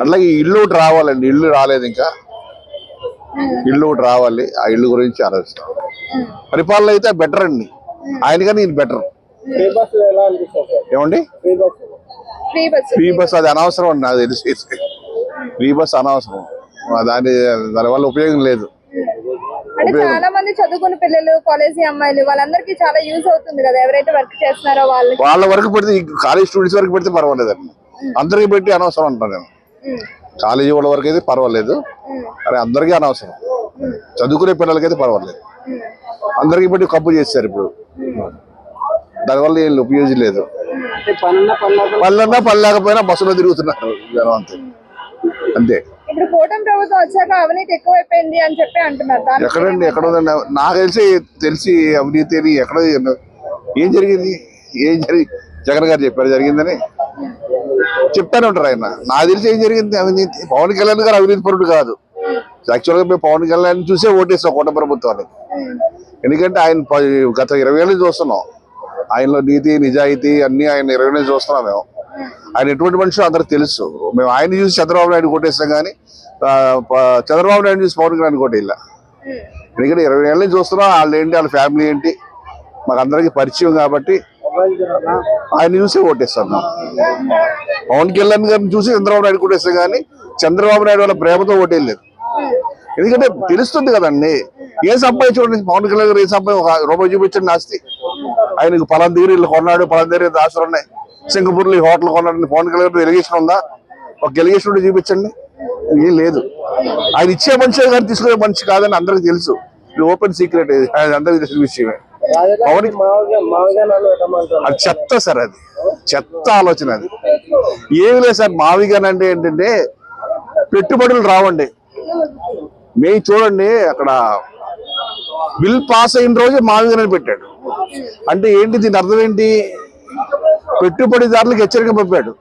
అట్లాగే ఇల్లు ఒకటి రావాలండి. ఇల్లు రాలేదు ఇంకా, ఇల్లు ఒకటి రావాలి. ఆ ఇల్లు గురించి ఆలోచిస్తాం. పరిపాలన అయితే బెటర్ అండి, ఆయన కానీ ఇది బెటర్. ఏమండి ఫ్రీ బస్ అది అనవసరం అండి, నాకు తెలిసి ఫ్రీ బస్ అనవసరం. దానివల్ల ఉపయోగం లేదు. అంటే చాలా మంది చదువుకున్న పిల్లలు, కాలేజీ అమ్మాయిలు వాళ్ళందరికీ చాలా యూజ్ అవుతుంది కదా, ఎవరైతే వర్క్ చేస్తున్నారో వాళ్ళ వరకు పెడితే, కాలేజ్ స్టూడెంట్స్ వరకు పెడితే పర్వాలేదండి. అందరికి పెట్టి అనవసరం అంటాను నేను. కాలేజీ వాళ్ళ వరకు అయితే పర్వాలేదు, కానీ అందరికీ అనవసరం. చదువుకునే పిల్లలకైతే పర్వాలేదు, అందరికి పెట్టి కప్పు చేస్తారు ఇప్పుడు. దానివల్ల ఏం ఉపయోగం లేదు. పల్లెన్నా పల్లెకపోయినా బస్సులో తిరుగుతున్నారు జనం, అంతే అంతే. ఇప్పుడు కూటమి ప్రభుత్వం వచ్చాక అవినీతి ఎక్కువైపోయింది అని చెప్పి అంటున్నారు. ఎక్కడండి, ఎక్కడ ఉందండి? నాకు తెలిసి అవినీతి ఎక్కడ ఏం జరిగింది? జగన్ గారు చెప్పారు జరిగిందని చెప్తానే ఉంటారు ఆయన. నాకు తెలిసి ఏం జరిగింది అవినీతి? పవన్ కళ్యాణ్ గారు అవినీతి పరుడు కాదు. యాక్చువల్గా మేము పవన్ కళ్యాణ్ చూసే ఓటేస్తాం కూటమి ప్రభుత్వానికి. ఎందుకంటే ఆయన గత 20 ఏళ్ళు చూస్తున్నాం. ఆయనలో నీతి నిజాయితీ అన్ని ఆయన 20 ఏళ్ళు చూస్తున్నాం మేము. ఆయన ఎటువంటి మనిషి అందరికి తెలుసు. మేము ఆయన చూసి చంద్రబాబు నాయుడు కొట్టేస్తాం, కానీ చంద్రబాబు నాయుడు చూసి పవన్ కళ్యాణ్ కొట్టేలా. ఎందుకంటే 20 ఏళ్ళ నుంచి చూస్తున్నాం. వాళ్ళు ఏంటి, వాళ్ళ ఫ్యామిలీ ఏంటి మాకు అందరికి పరిచయం కాబట్టి ఆయన చూసి ఓటేస్తాం. పవన్ కళ్యాణ్ గారిని చూసి చంద్రబాబు నాయుడు కొట్టేస్తాం, కానీ చంద్రబాబు నాయుడు వాళ్ళ ప్రేమతో ఓటేయలేదు. ఎందుకంటే తెలుస్తుంది కదండి ఏం సంపాదించుకోండి. పవన్ కళ్యాణ్ గారు ఏం సంపాదించి ఒక రూపాయి చూపించండి ఆస్తి. ఆయనకు పలానా దగ్గర ఇల్లు కొన్నాడు, పలానా దగ్గర ఆస్తులు ఉన్నాయి, సింగపూర్లో ఈ హోటల్ కొన్నాడు. పవన్ కళ్యాణ్ ఎలిగేషన్ ఉందా? ఒక ఎలిగేషన్ ఉంటే చూపించండి. ఏం లేదు. ఆయన ఇచ్చే మనిషి కానీ తీసుకునే మనిషి కాదని అందరికి తెలుసు. ఇది ఓపెన్ సీక్రెట్, అందరికి తెలిసిన విషయమే. పవన్ అది చెత్త సార్, అది చెత్త ఆలోచన. అది ఏమి లేదు సార్. మావిగాన్ అంటే ఏంటంటే పెట్టుబడులు రావండి. మేము చూడండి, అక్కడ బిల్ పాస్ అయిన రోజే మావిగానే పెట్టాడు. అంటే ఏంటి, దీని అర్థం ఏంటి? పెట్టుబడిదారులకు హెచ్చరిక పంపాడు.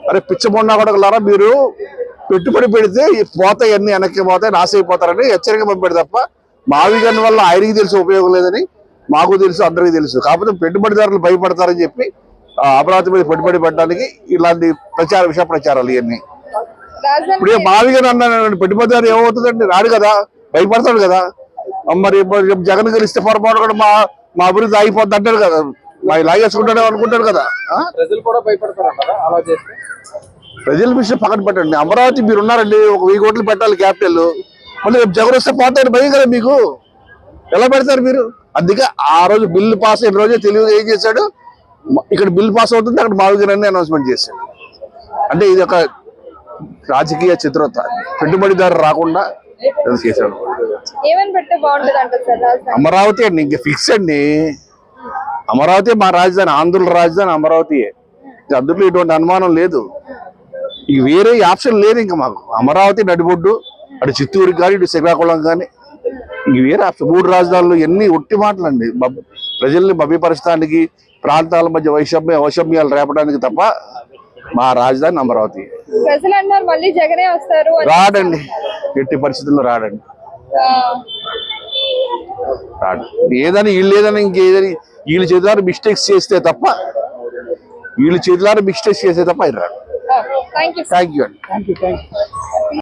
అరే పిచ్చబొండా కొడకలారా, మీరు పెట్టుబడి పెడితే పోతాయి, అన్ని వెనక్కి పోతాయి, నాశ అయిపోతారని హెచ్చరిక పంపాడు తప్ప మావిగాన్ వల్ల ఆయనకి తెలిసి ఉపయోగం లేదని మాకు తెలుసు, అందరికీ తెలుసు. కాకపోతే పెట్టుబడిదారులు భయపడతారని చెప్పి అమరావతి మీద పెట్టుబడి పెట్టడానికి ఇలాంటి విష ప్రచారాలు ఇవన్నీ. ఇప్పుడు మావిగాన్ అన్నాడు, పెట్టుబడిదారు ఏమవుతుందండి? రాడు కదా, భయపడతాడు కదా. మరి జగన్ గెలిస్తే పొరపాటు కూడా మా అభివృద్ధి ఆగిపోద్ది అంటాడు కదా, మా లాగేసుకుంటాడే అనుకుంటాడు కదా. ప్రజలు కూడా భయపడతారు అలా చేస్తే. ప్రజల విషయం పక్కన పెట్టండి. అమరావతి మీరు ఉన్నారండి, ఒక 1000 కోట్లు పెట్టాలి క్యాపిటల్. మళ్ళీ జగన్ వస్తే పోతాయని భయం కదా మీకు. ఎలా పెడతారు మీరు? అందుకే ఆ రోజు బిల్లు పాస్ అయిన రోజే తెలివిగా ఏం చేశాడు, ఇక్కడ బిల్ పాస్ అవుతుంది, అక్కడ మావిగాన్ అనౌన్స్మెంట్ చేశాడు. అంటే ఇది ఒక రాజకీయ చిత్రత, పెట్టుబడిదారు రాకుండా చేశాడు. అమరావతి అండి, ఇంక ఫిక్స్ అండి. అమరావతి మా రాజధాని, ఆంధ్రుల రాజధాని అమరావతియే. అందులో ఇటువంటి అనుమానం లేదు. ఇక వేరే ఆప్షన్ లేదు ఇంకా మాకు. అమరావతి నడిబొడ్డు, అటు చిత్తూరుకి కానీ ఇటు శ్రీకాకుళం కానీ, ఇంక వేరే ఆప్షన్. 3 రాజధానులు ఎన్ని ఒట్టి మాటలండి. ప్రజల్ని మభ్యపరచడానికి, ప్రాంతాల మధ్య వైషమ్యాలు రేపడానికి తప్ప మా రాజధాని అమరావతి. రాడండి, ఎట్టి పరిస్థితుల్లో రాడండి. రాడు. ఏదని వీళ్ళు ఏదని ఇంకేదని వీళ్ళు చేతులారా మిస్టేక్స్ చేస్తే తప్ప ఆయన రాడు. థ్యాంక్ యూ అండి.